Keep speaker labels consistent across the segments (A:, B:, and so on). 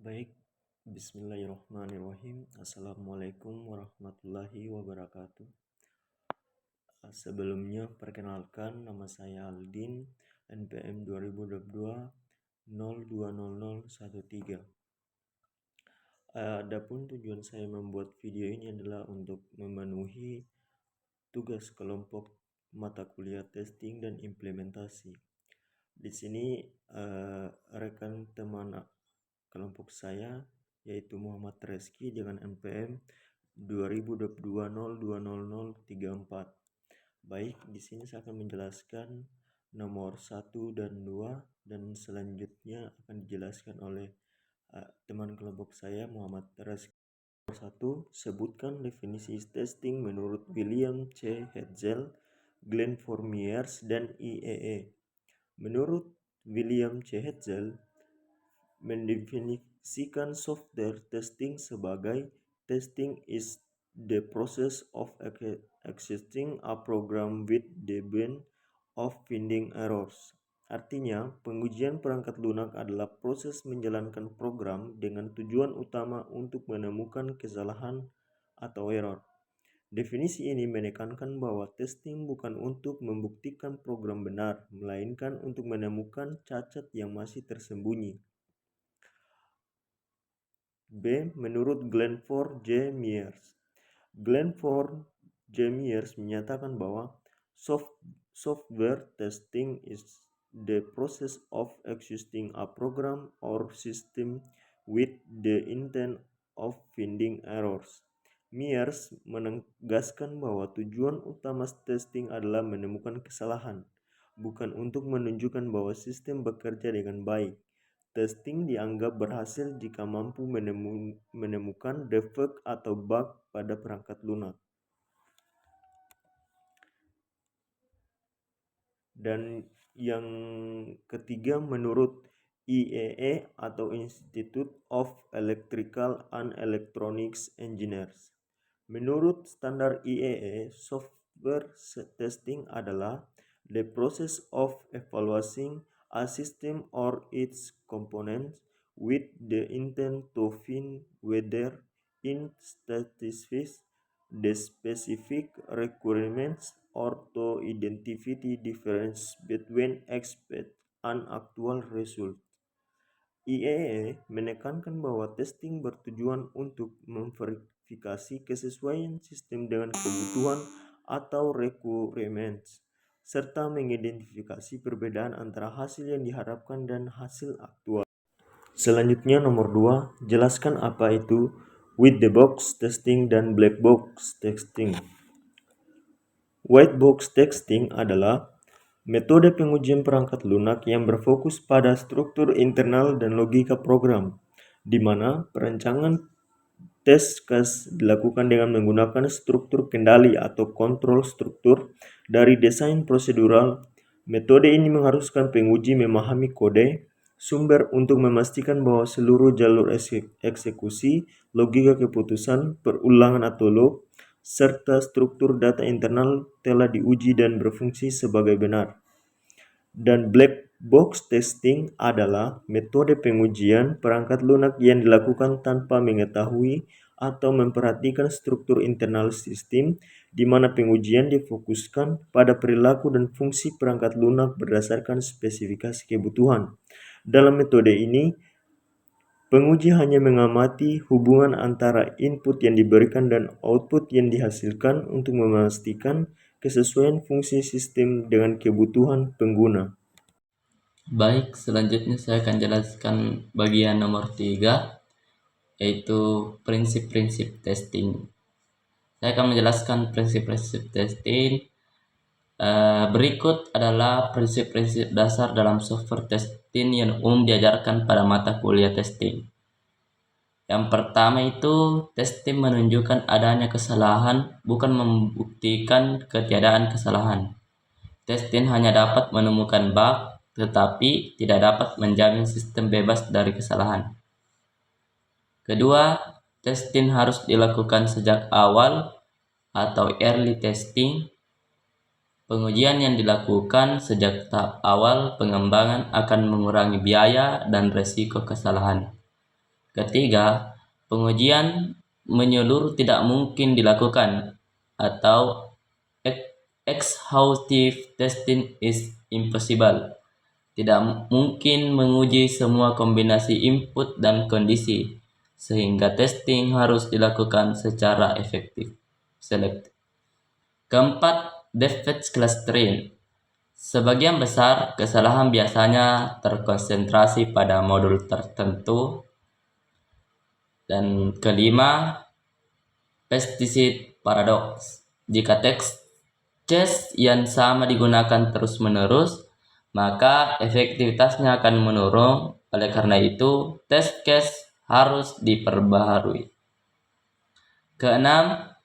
A: Baik, Bismillahirrahmanirrahim. Assalamualaikum warahmatullahi wabarakatuh. Sebelumnya, perkenalkan nama saya Aldin, NPM 2022 020013. Adapun tujuan saya membuat video ini adalah untuk memenuhi tugas kelompok mata kuliah testing dan implementasi. Di sini rekan teman kelompok saya yaitu Muhammad Reski dengan NPM 2022 Baik, di sini saya akan menjelaskan nomor 1 dan 2 dan selanjutnya akan dijelaskan oleh teman kelompok saya Muhammad Reski. Nomor 1, sebutkan definisi testing menurut William C. Hetzel, Glenn Formiers, dan IEE. Menurut William C. Hetzel, mendefinisikan software testing sebagai testing is the process of executing a program with the aim of finding errors. Artinya, pengujian perangkat lunak adalah proses menjalankan program dengan tujuan utama untuk menemukan kesalahan atau error. Definisi ini menekankan bahwa testing bukan untuk membuktikan program benar, melainkan untuk menemukan cacat yang masih tersembunyi. B. Menurut Glenford J. Myers. Glenford J. Myers menyatakan bahwa software testing is the process of executing a program or system with the intent of finding errors. Myers menegaskan bahwa tujuan utama testing adalah menemukan kesalahan, bukan untuk menunjukkan bahwa sistem bekerja dengan baik. Testing dianggap berhasil jika mampu menemukan defek atau bug pada perangkat lunak. Dan yang ketiga, menurut IEE atau Institute of Electrical and Electronics Engineers. Menurut standar IEE, software testing adalah the process of evaluating a system or its components with the intent to find whether it satisfies the specific requirements or to identify the difference between expected and actual result. IEE menekankan bahwa testing bertujuan untuk memverifikasi kesesuaian sistem dengan kebutuhan atau requirements, serta mengidentifikasi perbedaan antara hasil yang diharapkan dan hasil aktual. Selanjutnya nomor 2, jelaskan apa itu white box testing dan black box testing. White box testing adalah metode pengujian perangkat lunak yang berfokus pada struktur internal dan logika program, di mana perancangan test case dilakukan dengan menggunakan struktur kendali atau kontrol struktur dari desain prosedural. Metode ini mengharuskan penguji memahami kode sumber untuk memastikan bahwa seluruh jalur eksekusi, logika keputusan, perulangan atau loop, serta struktur data internal telah diuji dan berfungsi sebagai benar. Dan black box testing adalah metode pengujian perangkat lunak yang dilakukan tanpa mengetahui atau memperhatikan struktur internal sistem, di mana pengujian difokuskan pada perilaku dan fungsi perangkat lunak berdasarkan spesifikasi kebutuhan. Dalam metode ini, penguji hanya mengamati hubungan antara input yang diberikan dan output yang dihasilkan untuk memastikan kesesuaian fungsi sistem dengan kebutuhan pengguna.
B: Baik, selanjutnya saya akan jelaskan bagian nomor 3, yaitu prinsip-prinsip testing. Saya akan menjelaskan prinsip-prinsip testing. Berikut adalah prinsip-prinsip dasar dalam software testing yang umum diajarkan pada mata kuliah testing. Yang pertama itu, testing menunjukkan adanya kesalahan, bukan membuktikan ketiadaan kesalahan. Testing hanya dapat menemukan bug, tetapi tidak dapat menjamin sistem bebas dari kesalahan. Kedua, testing harus dilakukan sejak awal atau early testing. Pengujian yang dilakukan sejak tahap awal pengembangan akan mengurangi biaya dan resiko kesalahan. Ketiga, pengujian menyeluruh tidak mungkin dilakukan atau exhaustive testing is impossible. Tidak mungkin menguji semua kombinasi input dan kondisi, sehingga testing harus dilakukan secara efektif. Selektif. Keempat, defect clustering. Sebagian besar kesalahan biasanya terkonsentrasi pada modul tertentu. Dan kelima, pesticide paradox. Jika test yang sama digunakan terus-menerus, maka efektivitasnya akan menurun. Oleh karena itu, test case harus diperbaharui. Keenam,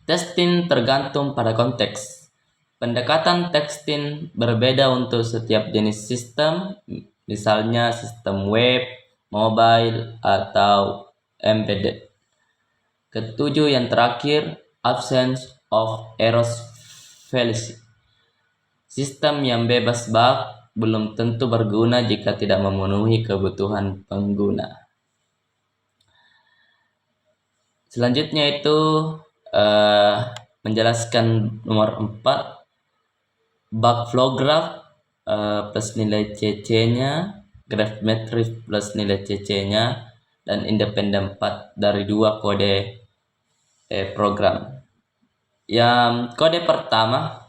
B: testing tergantung pada konteks. Pendekatan testing berbeda untuk setiap jenis sistem, misalnya sistem web, mobile, atau embedded. Ketujuh yang terakhir, absence of errors fallacy. Sistem yang bebas bug belum tentu berguna jika tidak memenuhi kebutuhan pengguna. Selanjutnya itu menjelaskan nomor 4, bug flow graph plus nilai CC-nya, graph matrix plus nilai CC-nya, dan independen path dari 2 kode program. Yang kode pertama,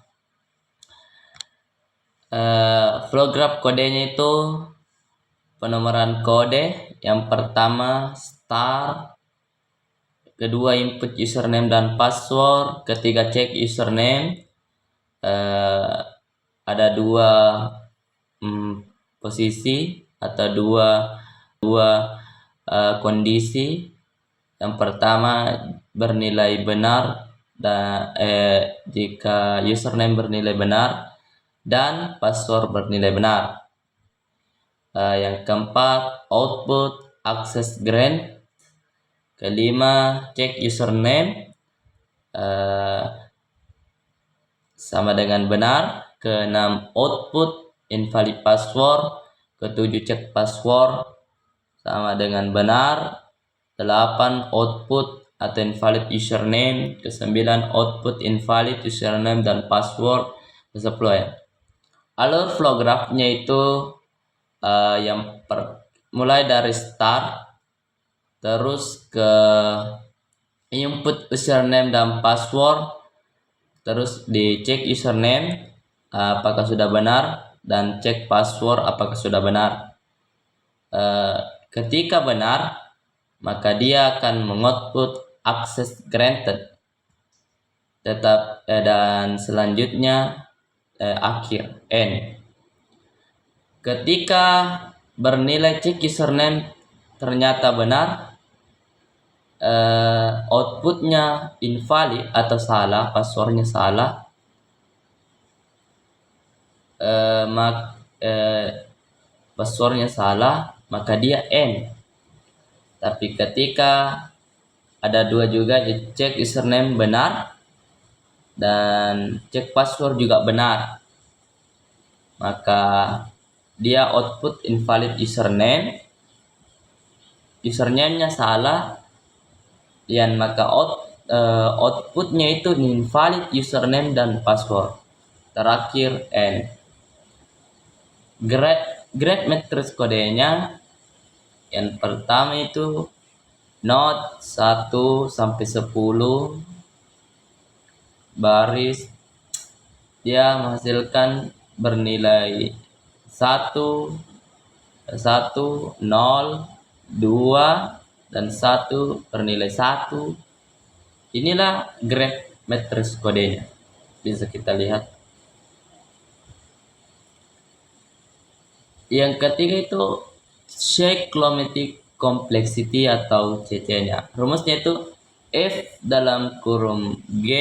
B: flow graph kodenya itu penomoran kode. Yang pertama start, kedua input username dan password, ketiga cek username. Ada dua posisi atau dua kondisi. Yang pertama bernilai benar dan jika username bernilai benar dan password bernilai benar. Yang keempat output access grant. Kelima cek username sama dengan benar. Keenam output invalid password. Ketujuh cek password sama dengan benar. 8 output atau invalid username. Ke-9 output invalid username dan password. Ke-10 ya. Alur flow graph-nya itu mulai dari start, terus ke input username dan password, terus dicek username apakah sudah benar dan cek password apakah sudah benar. Ketika benar, maka dia akan mengoutput access granted. Dan selanjutnya akhir end. Ketika bernilai cek username ternyata benar, outputnya invalid atau salah, passwordnya salah, passwordnya salah, maka dia end. Tapi ketika ada dua juga, cek username benar dan cek password juga benar, maka dia output invalid username, username-nya salah, dan maka outputnya itu invalid username dan password. Terakhir end. Grade matrix kodenya yang pertama itu not 1 sampai 10 baris, dia menghasilkan bernilai 1, 0, 2 dan 1 bernilai 1. Inilah grade matrix kodenya. Bisa kita lihat. Yang ketiga itu cyclomatic complexity atau CC-nya. Rumusnya itu F dalam kurung G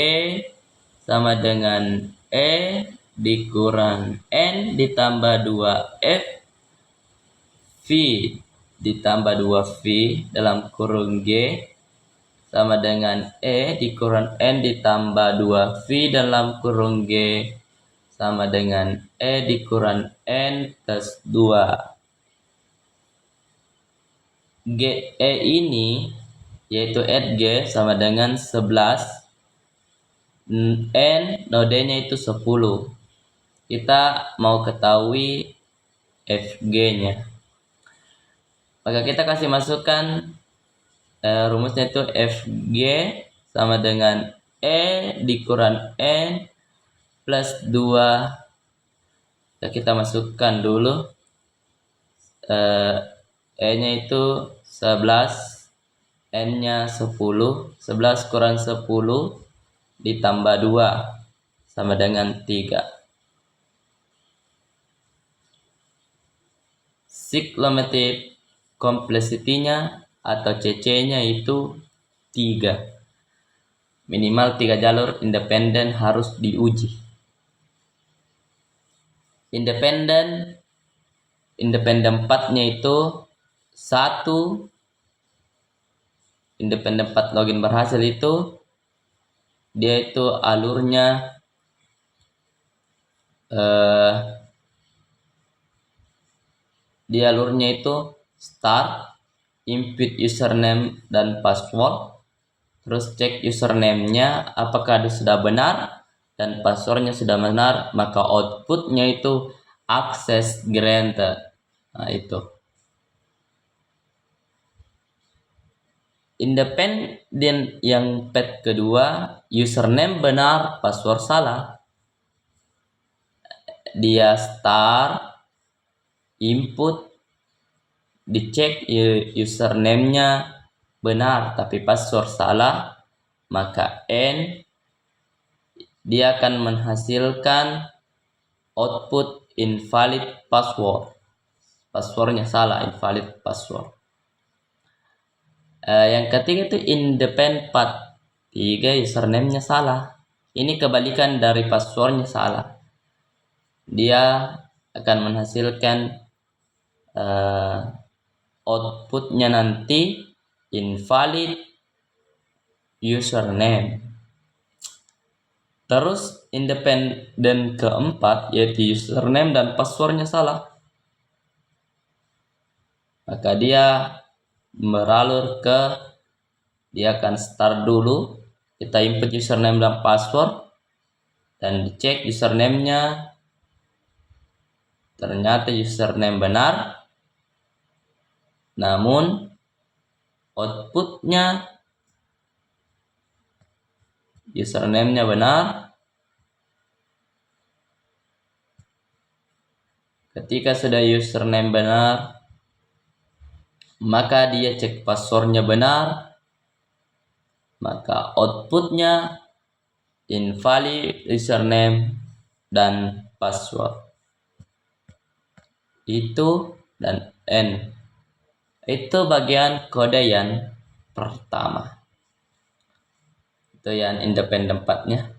B: sama dengan E dikurang N ditambah 2F V ditambah 2V dalam kurung G sama dengan E dikurang N ditambah 2V dalam kurung G sama dengan E dikurang N plus 2. GE ini yaitu add G sama dengan 11, N nodenya itu 10. Kita mau ketahui FG-nya. Maka kita kasih masukkan rumusnya itu FG sama dengan E dikurang N plus 2. Kita masukkan dulu E-nya itu 11, N-nya 10. 11 kurang 10 ditambah 2 sama dengan 3. Cyclomatic complexity-nya atau CC-nya itu 3. Minimal 3 jalur independen harus diuji. Independen 4-nya itu 1. Independen 4 login berhasil itu dia itu alurnya itu start, input username dan password, terus cek username-nya apakah sudah benar dan passwordnya sudah benar, maka outputnya itu access granted. Nah, itu independen yang path kedua, username benar, password salah. Dia start, input, dicek username-nya benar tapi password salah, maka N dia akan menghasilkan output invalid password. Passwordnya salah, invalid password. Yang ketiga itu independent path 3, username-nya salah. Ini kebalikan dari passwordnya salah. Dia akan menghasilkan outputnya nanti invalid username. Terus independen keempat yaitu username dan passwordnya salah, maka dia beralur dia akan start dulu, kita input username dan password dan dicek username-nya, ternyata username benar, namun outputnya username-nya benar. Ketika sudah username benar, maka dia cek passwordnya benar, maka outputnya invalid username dan password. Itu dan N. Itu bagian kode yang pertama. Itu yang independen part-nya.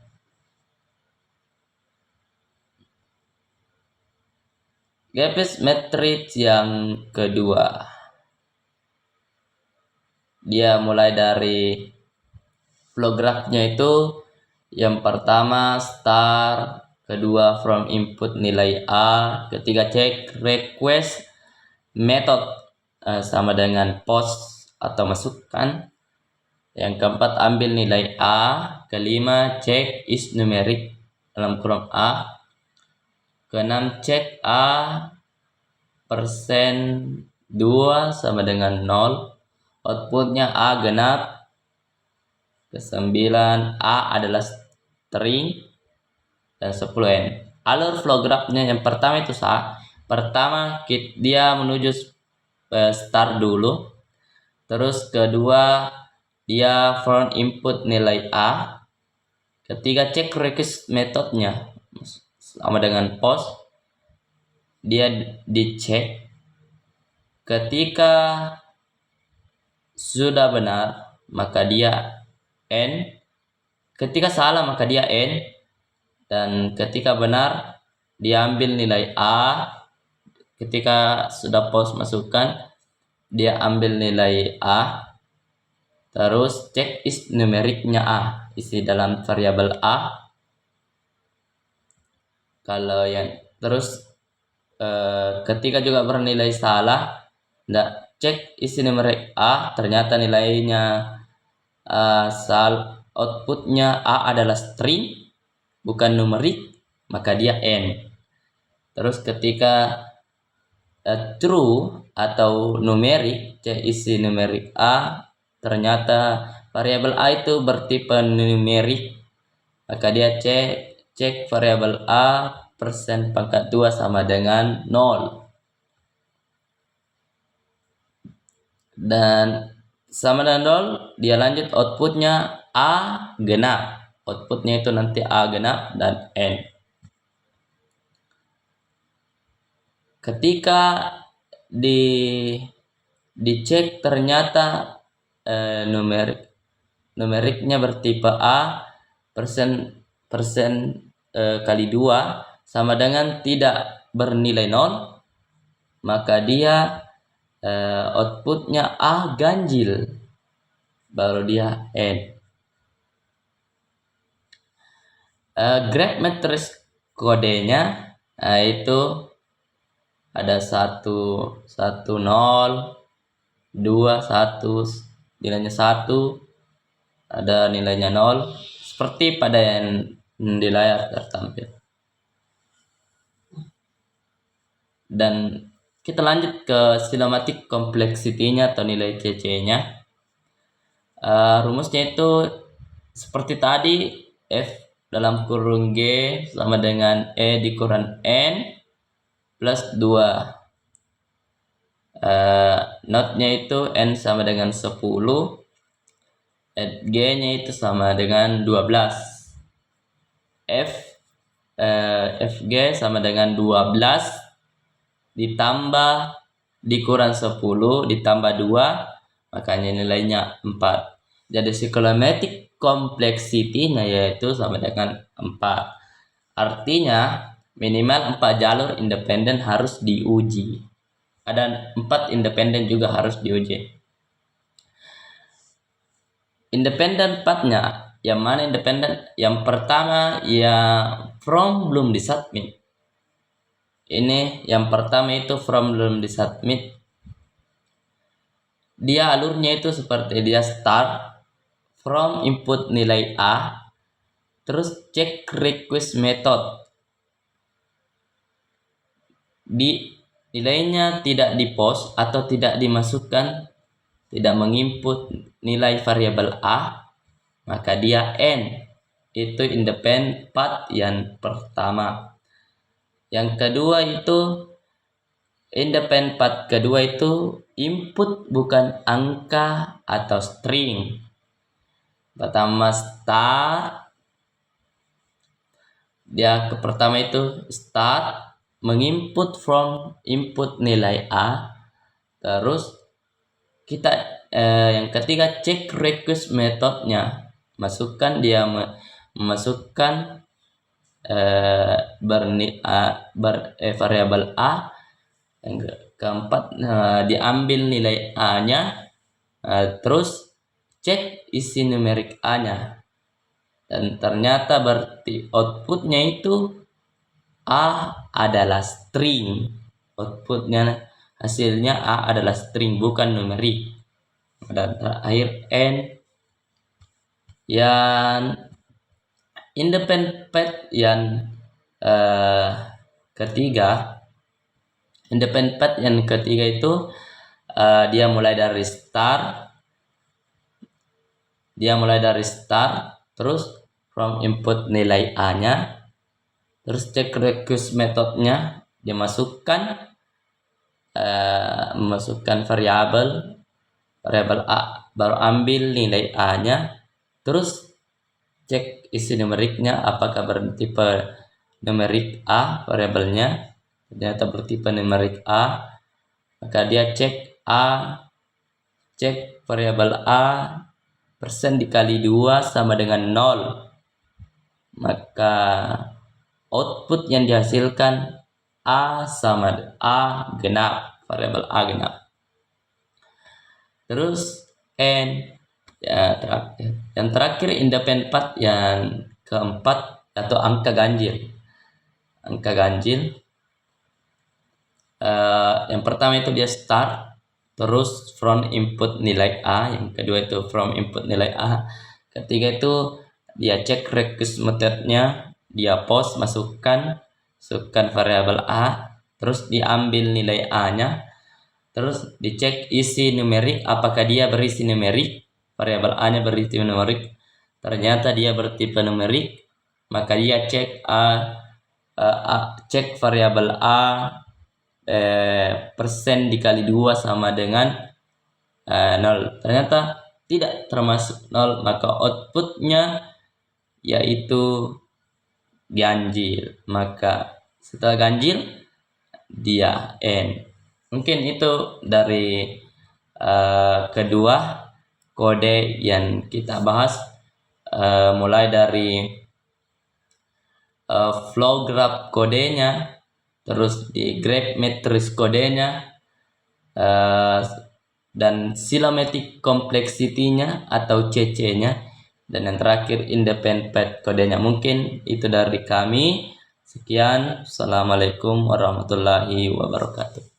B: Gapes matrix yang kedua, dia mulai dari flow graph-nya itu yang pertama start, kedua from input nilai A, ketiga cek request method sama dengan post atau masukkan, yang keempat ambil nilai A, kelima cek is numeric dalam kurung A, keenam cek A persen 2 sama dengan 0, outputnya A genap, kesembilan A adalah string, dan 10 N. Alur flow graph-nya yang pertama itu pertama dia menuju start dulu, terus kedua dia from input nilai A, ketiga cek request metodenya sama dengan post, dia dicek, ketika sudah benar maka dia N, ketika salah maka dia N, dan ketika benar dia ambil nilai A, ketika sudah post masukkan dia ambil nilai A, terus cek is numeriknya A, isi dalam variabel A. Kalau yang terus ketika juga bernilai salah, cek isi numerik A, ternyata nilainya outputnya A adalah string bukan numerik, maka dia N. Terus ketika true atau numerik, cek isi numerik A, ternyata variabel A itu bertipe numerik, maka dia cek variabel A persen pangkat 2 sama dengan 0. Dan sama dengan 0, dia lanjut outputnya A genap. Outputnya itu nanti A genap dan N. Ketika dicek ternyata numeriknya bertipe A persen kali 2 sama dengan tidak bernilai 0, maka dia outputnya A ganjil, baru dia N. Graph matrix kodenya itu ada 1 0 2 1, nilainya 1, ada nilainya 0, seperti pada yang di layar tertampil. Dan kita lanjut ke cinematic complexity-nya atau nilai CC-nya. Rumusnya itu seperti tadi, F dalam kurung G sama dengan E dikurang N plus 2. Notnya itu N sama dengan 10, G nya itu sama dengan 12, Fg sama dengan 12 ditambah dikurang 10 ditambah 2, makanya nilainya 4. Jadi cyclomatic complexity-nya yaitu sama dengan 4. Artinya minimal 4 jalur independen harus diuji. Ada 4 independen juga harus diuji. Independen partnya, yang mana independen? Yang pertama yang from belum disubmit. Ini yang pertama itu from belum disubmit. Dia alurnya itu seperti dia start from input nilai A, terus check request method. Nilainya tidak di post atau tidak dimasukkan, tidak menginput nilai variabel A, maka dia N. Itu independent path yang pertama. Yang kedua itu independent path kedua itu input bukan angka atau string. Pertama start, dia ke pertama itu start menginput from input nilai A, terus kita yang ketiga check request metodnya, masukkan dia memasukkan variabel A. Yang keempat diambil nilai A-nya, terus cek isi numerik A-nya, dan ternyata berarti outputnya itu A adalah string. Outputnya hasilnya A adalah string bukan numerik. Dan terakhir N. Yang independent path yang ketiga, independent path yang ketiga itu dia mulai dari start, terus from input nilai A-nya, terus check request metodnya, dia masukkan variabel A, baru ambil nilai A-nya, terus cek isi numeriknya apakah bertipe numerik A variabelnya, ternyata bertipe numerik A, maka dia cek variabel A persen dikali 2 sama dengan 0, maka output yang dihasilkan A sama A genap, variabel A genap. Terus N ya terakhir. Yang terakhir independent path yang keempat atau angka ganjil. Angka ganjil yang pertama itu dia start, terus from input nilai A, yang kedua itu from input nilai A, ketiga itu dia cek request methodnya, dia post masukkan variabel A, terus diambil nilai A-nya, terus dicek isi numerik, apakah dia berisi numerik, variabel A-nya berisi numerik, ternyata dia bertipe numerik, maka dia cek cek variabel A persen dikali 2 sama dengan 0. Ternyata tidak termasuk 0, maka outputnya yaitu ganjil. Maka setelah ganjil dia N. Mungkin itu dari kedua kode yang kita bahas, mulai dari flow graph kodenya, terus di graph matrix kodenya, dan cymatic complexity-nya atau CC-nya, dan yang terakhir independent path kodenya. Mungkin itu dari kami. Sekian, assalamualaikum warahmatullahi wabarakatuh.